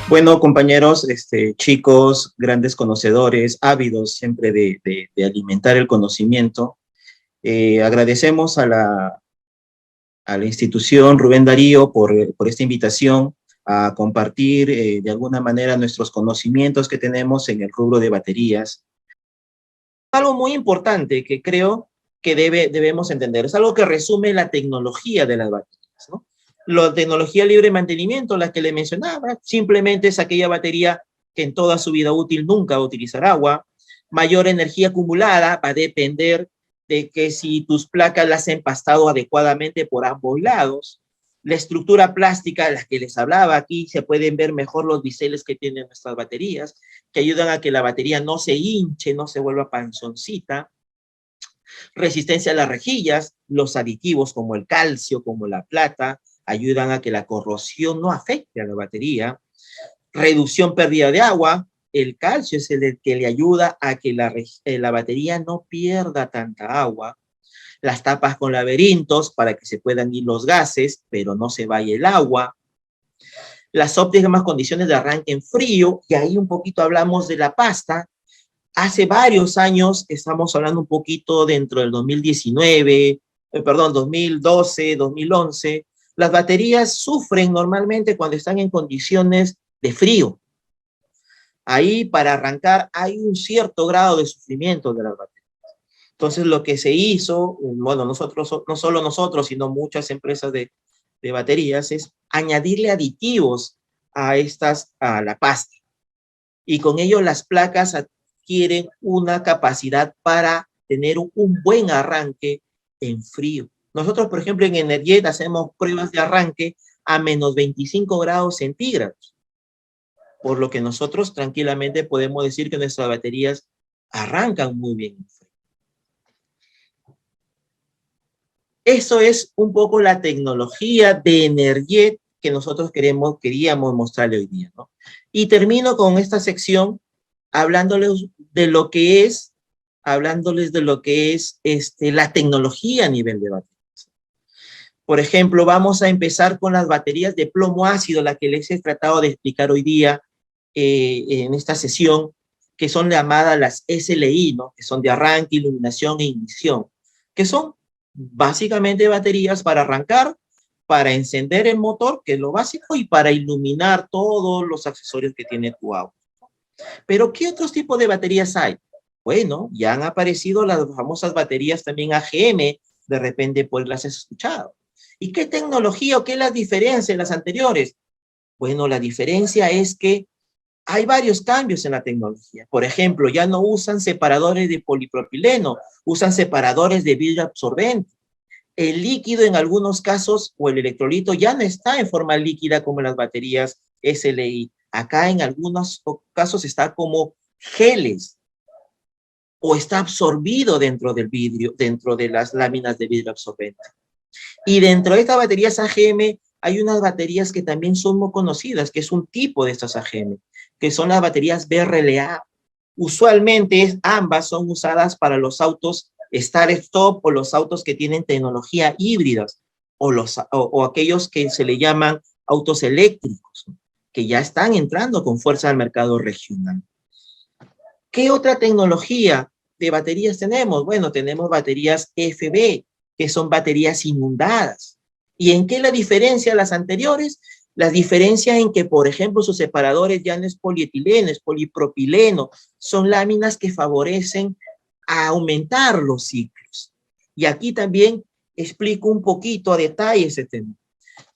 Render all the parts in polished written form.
Bueno, compañeros, chicos, grandes conocedores, ávidos siempre de alimentar el conocimiento, agradecemos a la institución Rubén Darío por esta invitación a compartir de alguna manera nuestros conocimientos que tenemos en el rubro de baterías. Algo muy importante que creo que debemos entender, es algo que resume la tecnología de las baterías, ¿no? La tecnología libre de mantenimiento, la que le mencionaba, simplemente es aquella batería que en toda su vida útil nunca va a utilizar agua. Mayor energía acumulada va a depender de que si tus placas las han empastado adecuadamente por ambos lados. La estructura plástica, la que les hablaba aquí, se pueden ver mejor los biseles que tienen nuestras baterías, que ayudan a que la batería no se hinche, no se vuelva panzoncita. Resistencia a las rejillas, los aditivos como el calcio, como la plata, ayudan a que la corrosión no afecte a la batería. Reducción pérdida de agua, el calcio es el que le ayuda a que la batería no pierda tanta agua. Las tapas con laberintos para que se puedan ir los gases, pero no se vaya el agua. Las óptimas condiciones de arranque en frío, y ahí un poquito hablamos de la pasta. Hace varios años, estamos hablando un poquito dentro del 2019, 2012, 2011, las baterías sufren normalmente cuando están en condiciones de frío. Ahí para arrancar hay un cierto grado de sufrimiento de las baterías. Entonces lo que se hizo, bueno, nosotros, no solo nosotros, sino muchas empresas de baterías, es añadirle aditivos a la pasta. Y con ello las placas adquieren una capacidad para tener un buen arranque en frío. Nosotros, por ejemplo, en Energet hacemos pruebas de arranque a menos 25 grados centígrados, por lo que nosotros tranquilamente podemos decir que nuestras baterías arrancan muy bien en frío. Eso es un poco la tecnología de Energet que nosotros queríamos mostrarle hoy día, ¿no? Y termino con esta sección hablándoles de lo que es la tecnología a nivel de baterías. Por ejemplo, vamos a empezar con las baterías de plomo ácido, la que les he tratado de explicar hoy día en esta sesión, que son llamadas las SLI, ¿no? Que son de arranque, iluminación e ignición, que son básicamente baterías para arrancar, para encender el motor, que es lo básico, y para iluminar todos los accesorios que tiene tu auto. Pero, ¿qué otros tipos de baterías hay? Bueno, ya han aparecido las famosas baterías también AGM, de repente pues las has escuchado. ¿Y qué tecnología o qué es la diferencia de las anteriores? Bueno, la diferencia es que hay varios cambios en la tecnología. Por ejemplo, ya no usan separadores de polipropileno, usan separadores de vidrio absorbente. El líquido en algunos casos, o el electrolito, ya no está en forma líquida como en las baterías SLI. Acá en algunos casos está como geles, o está absorbido dentro del vidrio, dentro de las láminas de vidrio absorbente. Y dentro de estas baterías AGM hay unas baterías que también son muy conocidas, que es un tipo de estas AGM, que son las baterías BRLA. Usualmente ambas son usadas para los autos start-stop o los autos que tienen tecnología híbridas o aquellos que se le llaman autos eléctricos, que ya están entrando con fuerza al mercado regional. ¿Qué otra tecnología de baterías tenemos? Bueno, tenemos baterías FB, que son baterías inundadas. ¿Y en qué la diferencia de las anteriores? La diferencia en que, por ejemplo, sus separadores ya no es polietileno, es polipropileno. Son láminas que favorecen a aumentar los ciclos. Y aquí también explico un poquito a detalle ese tema.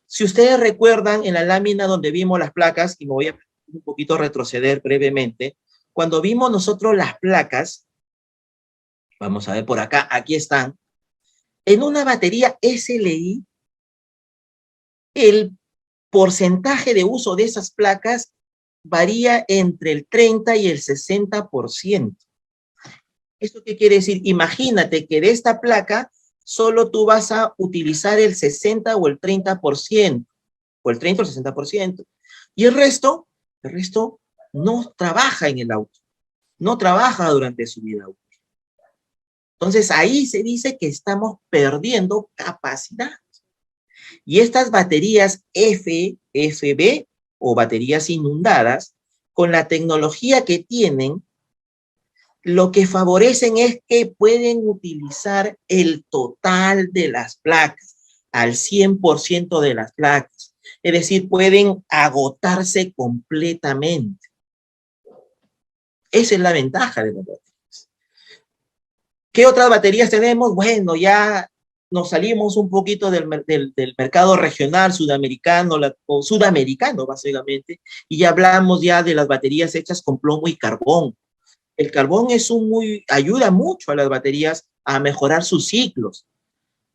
Si ustedes recuerdan en la lámina donde vimos las placas, y me voy a un poquito retroceder brevemente, cuando vimos nosotros las placas, vamos a ver por acá, aquí están, en una batería SLI, el porcentaje de uso de esas placas varía entre el 30 y el 60%. ¿Esto qué quiere decir? Imagínate que de esta placa solo tú vas a utilizar el 60 o el 30%, o el 30 o el 60%, y el resto no trabaja en el auto, no trabaja durante su vida útil. Entonces ahí se dice que estamos perdiendo capacidad. Y estas baterías FB o baterías inundadas, con la tecnología que tienen, lo que favorecen es que pueden utilizar el total de las placas, al 100% de las placas. Es decir, pueden agotarse completamente. Esa es la ventaja de las baterías. ¿Qué otras baterías tenemos? Bueno, ya nos salimos un poquito del mercado regional sudamericano, o sudamericano básicamente, y ya hablamos ya de las baterías hechas con plomo y carbón. El carbón ayuda mucho a las baterías a mejorar sus ciclos.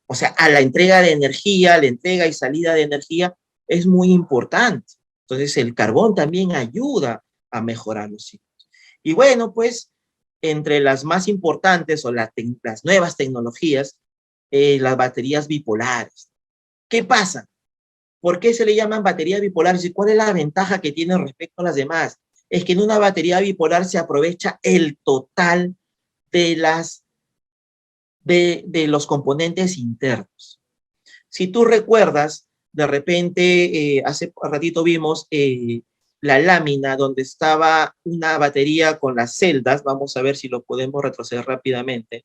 O sea, a la entrega de energía, la entrega y salida de energía es muy importante. Entonces, el carbón también ayuda a mejorar los ciclos. Y bueno, pues, entre las más importantes o las nuevas tecnologías, las baterías bipolares. ¿Qué pasa? ¿Por qué se le llaman baterías bipolares y cuál es la ventaja que tienen respecto a las demás? Es que en una batería bipolar se aprovecha el total de los componentes internos. Si tú recuerdas, de repente, hace ratito vimos la lámina donde estaba una batería con las celdas. Vamos a ver si lo podemos retroceder rápidamente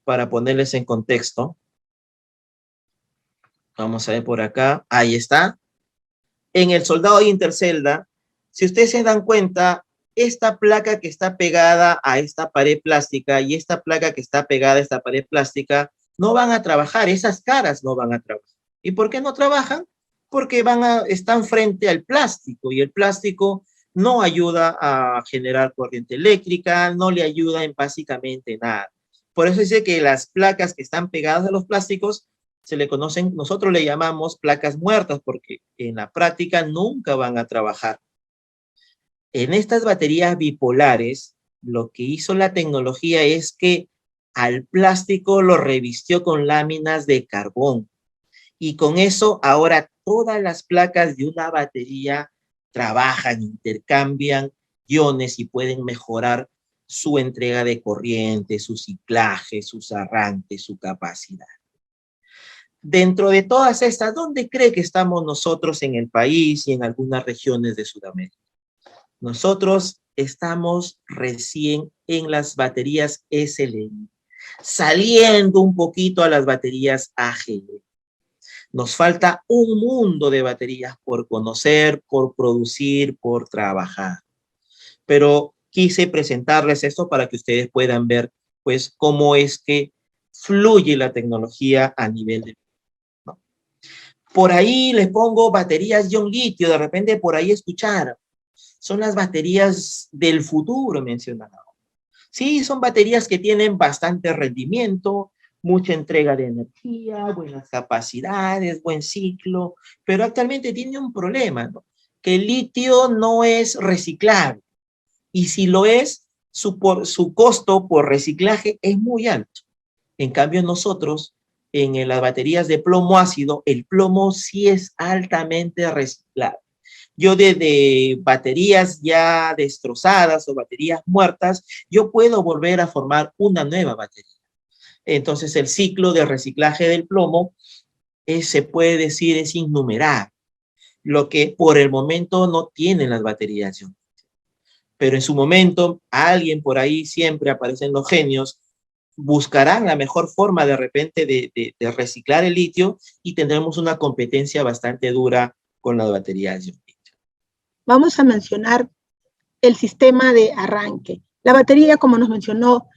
para ponerles en contexto. Vamos a ver por acá. Ahí está. En el soldado de intercelda, si ustedes se dan cuenta, esta placa que está pegada a esta pared plástica y esta placa que está pegada a esta pared plástica no van a trabajar, esas caras no van a trabajar. ¿Y por qué no trabajan? Porque están frente al plástico y el plástico no ayuda a generar corriente eléctrica, no le ayuda en básicamente nada. Por eso dice que las placas que están pegadas a los plásticos se le conocen, nosotros le llamamos placas muertas porque en la práctica nunca van a trabajar. En estas baterías bipolares, lo que hizo la tecnología es que al plástico lo revistió con láminas de carbón. Y con eso ahora todas las placas de una batería trabajan, intercambian iones y pueden mejorar su entrega de corriente, su ciclaje, sus arranques, su capacidad. Dentro de todas estas, ¿dónde cree que estamos nosotros en el país y en algunas regiones de Sudamérica? Nosotros estamos recién en las baterías SLI, saliendo un poquito a las baterías AGL. Nos falta un mundo de baterías por conocer, por producir, por trabajar. Pero quise presentarles esto para que ustedes puedan ver, pues, cómo es que fluye la tecnología a nivel de... ¿no? Por ahí les pongo baterías ion litio, de repente por ahí escucharon. Son las baterías del futuro mencionado. Sí, son baterías que tienen bastante rendimiento, mucha entrega de energía, buenas capacidades, buen ciclo, pero actualmente tiene un problema, ¿no? Que el litio no es reciclable y si lo es, su costo por reciclaje es muy alto. En cambio, nosotros, en las baterías de plomo ácido, el plomo sí es altamente reciclable. Yo desde baterías ya destrozadas o baterías muertas, yo puedo volver a formar una nueva batería. Entonces el ciclo de reciclaje del plomo se puede decir es innumerable, lo que por el momento no tienen las baterías. Pero en su momento, alguien por ahí, siempre aparecen los genios, buscarán la mejor forma de repente de reciclar el litio y tendremos una competencia bastante dura con las baterías. Vamos a mencionar el sistema de arranque. La batería, como nos mencionó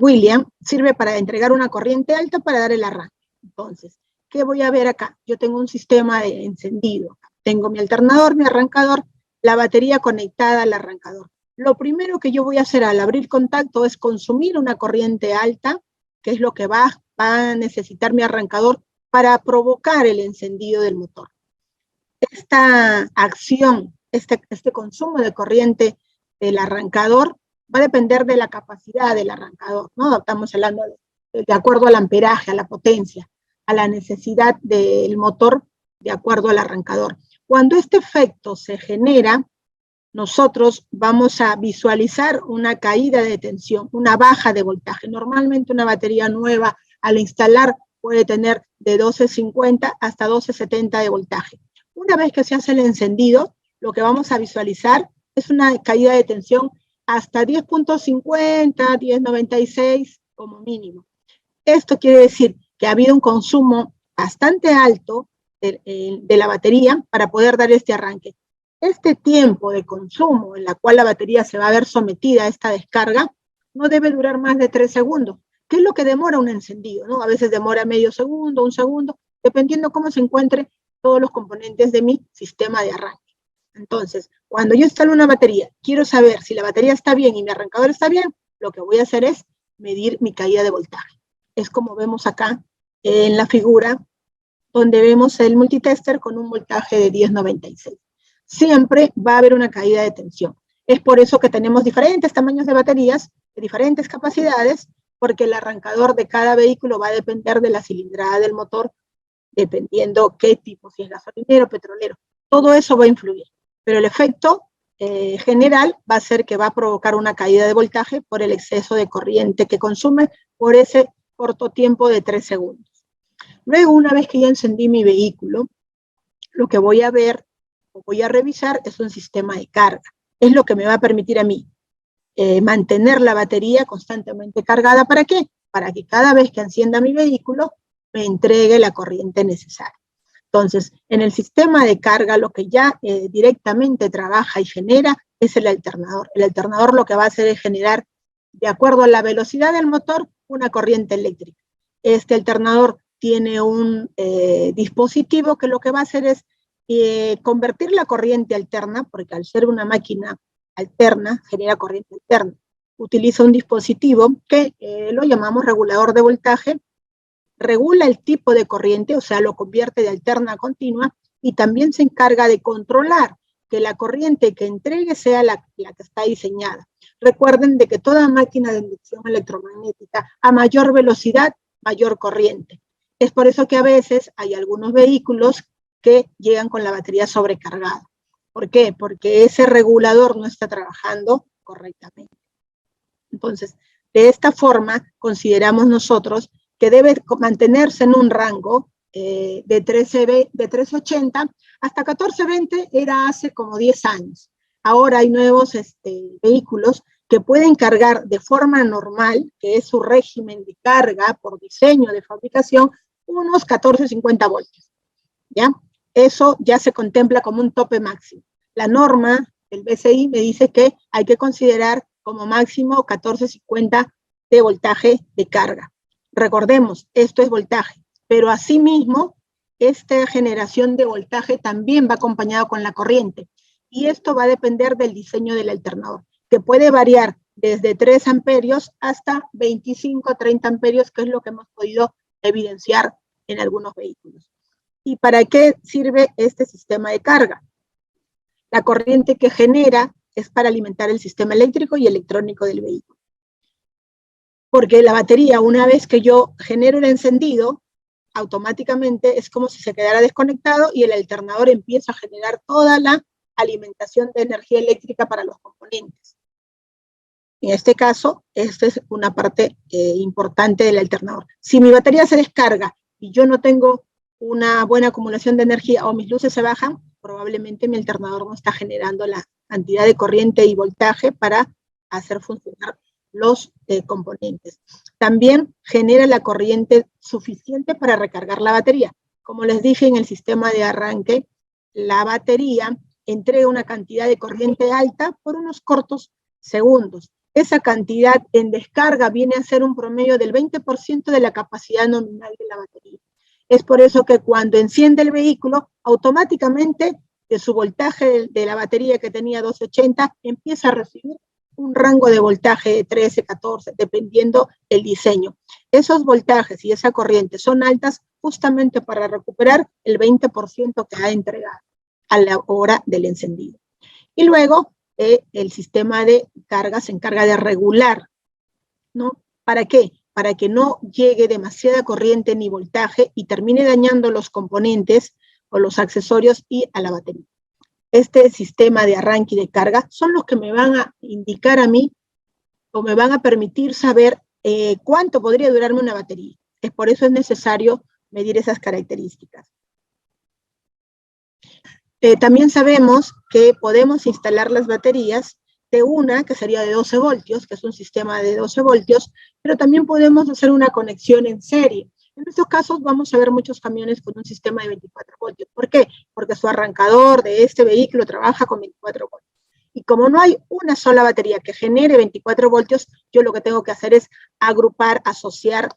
William, sirve para entregar una corriente alta para dar el arranque. Entonces, ¿qué voy a ver acá? Yo tengo un sistema de encendido. Tengo mi alternador, mi arrancador, la batería conectada al arrancador. Lo primero que yo voy a hacer al abrir contacto es consumir una corriente alta, que es lo que va a necesitar mi arrancador para provocar el encendido del motor. Esta acción, este consumo de corriente del arrancador va a depender de la capacidad del arrancador, ¿no? Estamos hablando de acuerdo al amperaje, a la potencia, a la necesidad del motor de acuerdo al arrancador. Cuando este efecto se genera, nosotros vamos a visualizar una caída de tensión, una baja de voltaje. Normalmente una batería nueva al instalar puede tener de 1250 hasta 1270 de voltaje. Una vez que se hace el encendido, lo que vamos a visualizar es una caída de tensión hasta 10.50, 10.96 como mínimo. Esto quiere decir que ha habido un consumo bastante alto de la batería para poder dar este arranque. Este tiempo de consumo en la cual la batería se va a ver sometida a esta descarga no debe durar más de 3 segundos, que es lo que demora un encendido, ¿no? A veces demora medio segundo, un segundo, dependiendo cómo se encuentren todos los componentes de mi sistema de arranque. Entonces, cuando yo instalo una batería, quiero saber si la batería está bien y mi arrancador está bien, lo que voy a hacer es medir mi caída de voltaje. Es como vemos acá en la figura, donde vemos el multitester con un voltaje de 10.96. Siempre va a haber una caída de tensión. Es por eso que tenemos diferentes tamaños de baterías, de diferentes capacidades, porque el arrancador de cada vehículo va a depender de la cilindrada del motor, dependiendo qué tipo, si es gasolinero, petrolero. Todo eso va a influir, pero el efecto general va a ser que va a provocar una caída de voltaje por el exceso de corriente que consume por ese corto tiempo de 3 segundos. Luego, una vez que ya encendí mi vehículo, lo que voy a ver o voy a revisar es un sistema de carga. Es lo que me va a permitir a mí mantener la batería constantemente cargada. ¿Para qué? Para que cada vez que encienda mi vehículo me entregue la corriente necesaria. Entonces, en el sistema de carga lo que ya directamente trabaja y genera es el alternador. El alternador lo que va a hacer es generar, de acuerdo a la velocidad del motor, una corriente eléctrica. Este alternador tiene un dispositivo que lo que va a hacer es convertir la corriente alterna, porque al ser una máquina alterna, genera corriente alterna. Utiliza un dispositivo que lo llamamos regulador de voltaje, regula el tipo de corriente, o sea, lo convierte de alterna a continua, y también se encarga de controlar que la corriente que entregue sea la que está diseñada. Recuerden de que toda máquina de inducción electromagnética, a mayor velocidad, mayor corriente. Es por eso que a veces hay algunos vehículos que llegan con la batería sobrecargada. ¿Por qué? Porque ese regulador no está trabajando correctamente. Entonces, de esta forma, consideramos nosotros que debe mantenerse en un rango de 1380 hasta 1420, era hace como 10 años. Ahora hay nuevos vehículos que pueden cargar de forma normal, que es su régimen de carga por diseño de fabricación, unos 1450 voltios, ¿ya? Eso ya se contempla como un tope máximo. La norma del BCI me dice que hay que considerar como máximo 1450 de voltaje de carga. Recordemos, esto es voltaje, pero asimismo, esta generación de voltaje también va acompañado con la corriente, y esto va a depender del diseño del alternador, que puede variar desde 3 amperios hasta 25, 30 amperios, que es lo que hemos podido evidenciar en algunos vehículos. ¿Y para qué sirve este sistema de carga? La corriente que genera es para alimentar el sistema eléctrico y electrónico del vehículo. Porque la batería, una vez que yo genero el encendido, automáticamente es como si se quedara desconectado y el alternador empieza a generar toda la alimentación de energía eléctrica para los componentes. En este caso, esta es una parte importante del alternador. Si mi batería se descarga y yo no tengo una buena acumulación de energía o mis luces se bajan, probablemente mi alternador no está generando la cantidad de corriente y voltaje para hacer funcionar los componentes. También genera la corriente suficiente para recargar la batería. Como les dije, en el sistema de arranque, la batería entrega una cantidad de corriente alta por unos cortos segundos. Esa cantidad en descarga viene a ser un promedio del 20% de la capacidad nominal de la batería. Es por eso que cuando enciende el vehículo, automáticamente de su voltaje de la batería que tenía 280, empieza a recibir un rango de voltaje de 13, 14, dependiendo del diseño. Esos voltajes y esa corriente son altas justamente para recuperar el 20% que ha entregado a la hora del encendido. Y luego, el sistema de carga se encarga de regular, ¿no? ¿Para qué? Para que no llegue demasiada corriente ni voltaje y termine dañando los componentes o los accesorios y a la batería. Este sistema de arranque y de carga son los que me van a indicar a mí o me van a permitir saber cuánto podría durarme una batería. Por eso es necesario medir esas características. También sabemos que podemos instalar las baterías de una, que sería de 12 voltios, que es un sistema de 12 voltios, pero también podemos hacer una conexión en serie. En estos casos vamos a ver muchos camiones con un sistema de 24 voltios. ¿Por qué? Porque su arrancador de este vehículo trabaja con 24 voltios. Y como no hay una sola batería que genere 24 voltios, yo lo que tengo que hacer es agrupar, asociar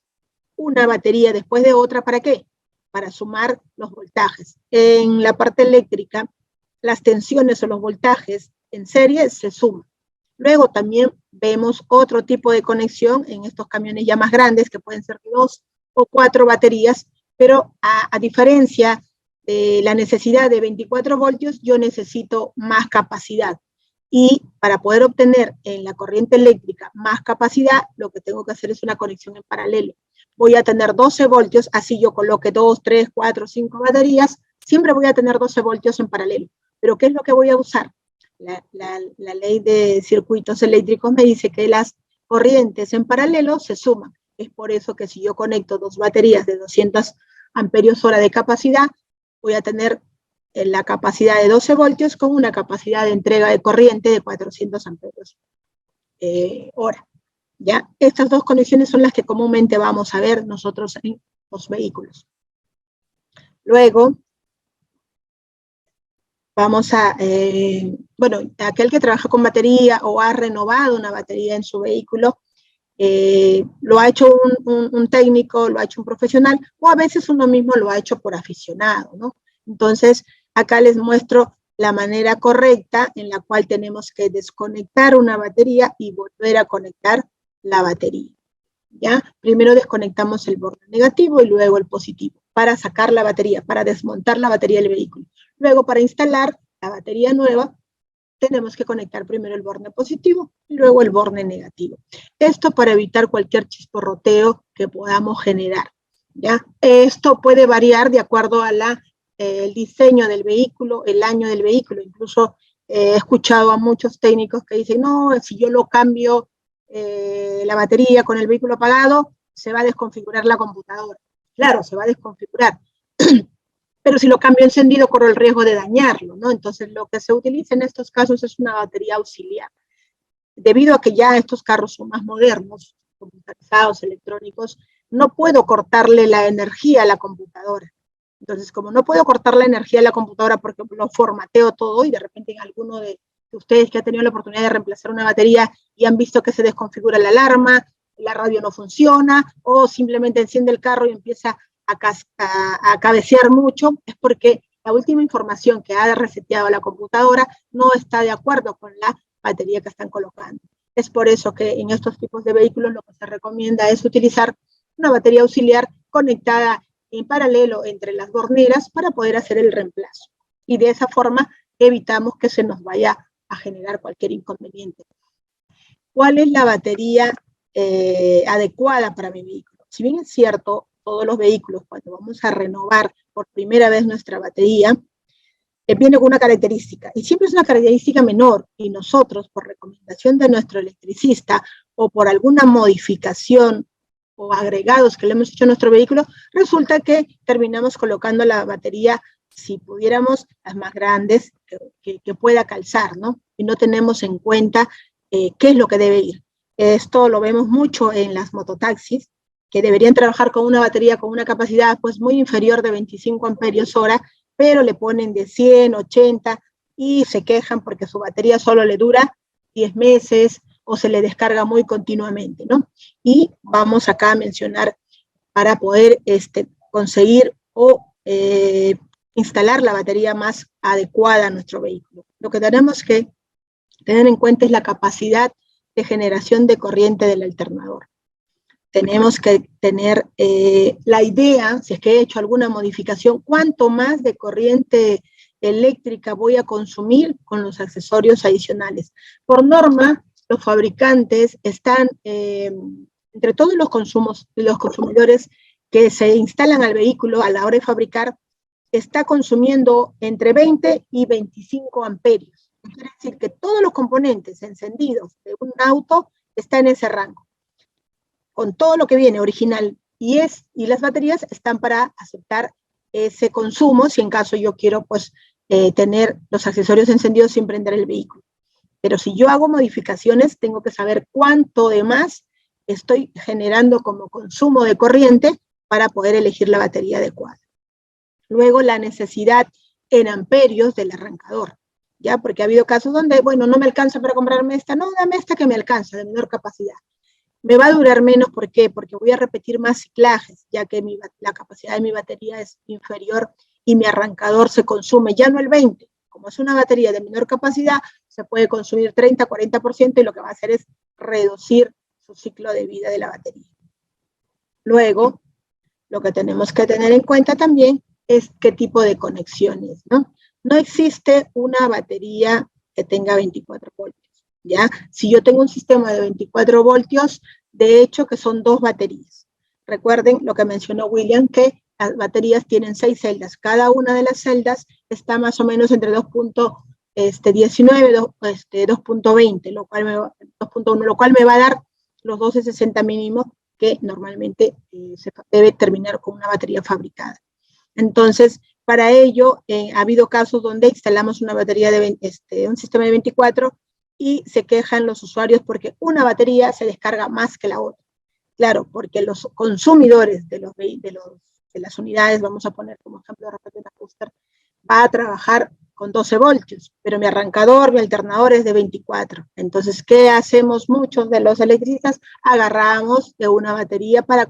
una batería después de otra. ¿Para qué? Para sumar los voltajes. En la parte eléctrica, las tensiones o los voltajes en serie se suman. Luego también vemos otro tipo de conexión en estos camiones ya más grandes, que pueden ser 2 o 4 baterías, pero a diferencia de la necesidad de 24 voltios, yo necesito más capacidad. Y para poder obtener en la corriente eléctrica más capacidad, lo que tengo que hacer es una conexión en paralelo. Voy a tener 12 voltios, así yo coloque 2, 3, 4, 5 baterías, siempre voy a tener 12 voltios en paralelo. ¿Pero qué es lo que voy a usar? La ley de circuitos eléctricos me dice que las corrientes en paralelo se suman. Es por eso que si yo conecto 2 baterías de 200 amperios hora de capacidad, voy a tener la capacidad de 12 voltios con una capacidad de entrega de corriente de 400 amperios hora. ¿Ya? Estas dos conexiones son las que comúnmente vamos a ver nosotros en los vehículos. Luego, vamos a, bueno, aquel que trabaja con batería o ha renovado una batería en su vehículo, lo ha hecho un técnico, lo ha hecho un profesional, o a veces uno mismo lo ha hecho por aficionado, ¿no? Entonces, acá les muestro la manera correcta en la cual tenemos que desconectar una batería y volver a conectar la batería, ¿ya? Primero desconectamos el borde negativo y luego el positivo para sacar la batería, para desmontar la batería del vehículo. Luego, para instalar la batería nueva, tenemos que conectar primero el borde positivo y luego el borde negativo. Esto para evitar cualquier chisporroteo que podamos generar, ¿ya? Esto puede variar de acuerdo a el diseño del vehículo, el año del vehículo. Incluso he escuchado a muchos técnicos que dicen, no, si yo lo cambio la batería con el vehículo apagado, se va a desconfigurar la computadora. Claro, se va a desconfigurar, pero si lo cambio encendido corro el riesgo de dañarlo, ¿no? Entonces lo que se utiliza en estos casos es una batería auxiliar. Debido a que ya estos carros son más modernos, computarizados, electrónicos, no puedo cortarle la energía a la computadora. Entonces, como no puedo cortar la energía a la computadora porque lo formateo todo y de repente en alguno de ustedes que ha tenido la oportunidad de reemplazar una batería y han visto que se desconfigura la alarma, la radio no funciona, o simplemente enciende el carro y empieza a cabecear mucho, es porque la última información que ha reseteado la computadora no está de acuerdo con la batería que están colocando. Es por eso que en estos tipos de vehículos lo que se recomienda es utilizar una batería auxiliar conectada en paralelo entre las borneras para poder hacer el reemplazo. Y de esa forma evitamos que se nos vaya a generar cualquier inconveniente. ¿Cuál es la batería adecuada para mi vehículo? Si bien es cierto, todos los vehículos, cuando vamos a renovar por primera vez nuestra batería, viene con una característica, y siempre es una característica menor, y nosotros, por recomendación de nuestro electricista, o por alguna modificación o agregados que le hemos hecho a nuestro vehículo, resulta que terminamos colocando la batería, si pudiéramos, las más grandes, que pueda calzar, ¿no? Y no tenemos en cuenta qué es lo que debe ir. Esto lo vemos mucho en las mototaxis, que deberían trabajar con una batería con una capacidad pues muy inferior de 25 amperios hora, pero le ponen de 100, 80 y se quejan porque su batería solo le dura 10 meses o se le descarga muy continuamente, ¿no? Y vamos acá a mencionar para poder conseguir o instalar la batería más adecuada a nuestro vehículo. Lo que tenemos que tener en cuenta es la capacidad de generación de corriente del alternador. Tenemos que tener la idea, si es que he hecho alguna modificación, cuánto más de corriente eléctrica voy a consumir con los accesorios adicionales. Por norma, los fabricantes están, entre todos los consumidores que se instalan al vehículo a la hora de fabricar, está consumiendo entre 20 y 25 amperios. Quiere decir que todos los componentes encendidos de un auto están en ese rango, con todo lo que viene original, y las baterías están para aceptar ese consumo, si en caso yo quiero pues tener los accesorios encendidos sin prender el vehículo. Pero si yo hago modificaciones, tengo que saber cuánto de más estoy generando como consumo de corriente para poder elegir la batería adecuada. Luego, la necesidad en amperios del arrancador, ¿ya? Porque ha habido casos donde, bueno, no me alcanza para comprarme esta, no, dame esta que me alcanza, de menor capacidad. Me va a durar menos, ¿por qué? Porque voy a repetir más ciclajes, ya que la capacidad de mi batería es inferior y mi arrancador se consume ya no el 20%. Como es una batería de menor capacidad, se puede consumir 30, 40% y lo que va a hacer es reducir su ciclo de vida de la batería. Luego, lo que tenemos que tener en cuenta también es qué tipo de conexiones, ¿no? No existe una batería que tenga 24 voltios, ¿ya? Si yo tengo un sistema de 24 voltios, de hecho que son 2 baterías. Recuerden lo que mencionó William, que las baterías tienen 6 celdas. Cada una de las celdas está más o menos entre 2.19 y 2.20, lo cual 2.1, lo cual me va a dar los 1260 mínimos que normalmente se debe terminar con una batería fabricada. Entonces, para ello, ha habido casos donde instalamos una batería de un sistema de 24 y se quejan los usuarios porque una batería se descarga más que la otra. Claro, porque los consumidores de las unidades, vamos a poner como ejemplo de repente una Cluster, va a trabajar con 12 voltios, pero mi arrancador, mi alternador es de 24. Entonces, ¿qué hacemos muchos de los electricistas? Agarramos de una batería para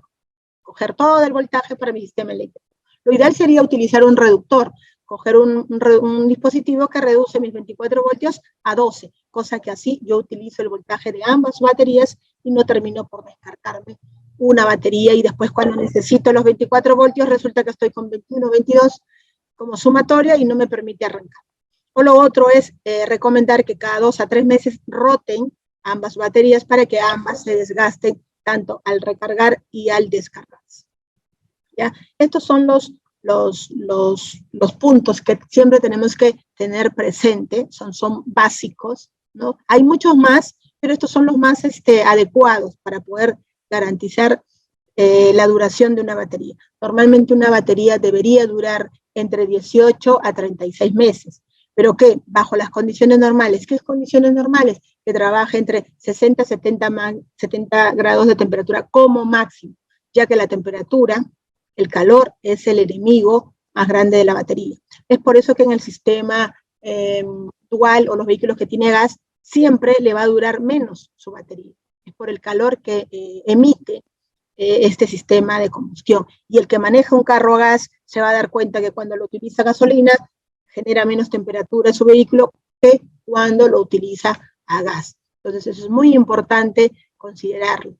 coger todo el voltaje para mi sistema eléctrico. Lo ideal sería utilizar un reductor, coger un dispositivo que reduce mis 24 voltios a 12, cosa que así yo utilizo el voltaje de ambas baterías y no termino por descartarme una batería y después cuando necesito los 24 voltios resulta que estoy con 21, 22 como sumatoria y no me permite arrancar. O lo otro es recomendar que cada 2 a 3 meses roten ambas baterías para que ambas se desgasten tanto al recargar y al descargarse. ¿Ya? Estos son los puntos que siempre tenemos que tener presente, son básicos, ¿no? Hay muchos más, pero estos son los más adecuados para poder garantizar la duración de una batería. Normalmente una batería debería durar entre 18 a 36 meses, pero que bajo las condiciones normales, ¿qué condiciones normales? Que trabaje entre 60 a 70 grados de temperatura como máximo, ya que la temperatura, el calor es el enemigo más grande de la batería. Es por eso que en el sistema dual o los vehículos que tiene gas, siempre le va a durar menos su batería. Es por el calor que emite este sistema de combustión. Y el que maneja un carro a gas se va a dar cuenta que cuando lo utiliza gasolina, genera menos temperatura en su vehículo que cuando lo utiliza a gas. Entonces eso es muy importante considerarlo.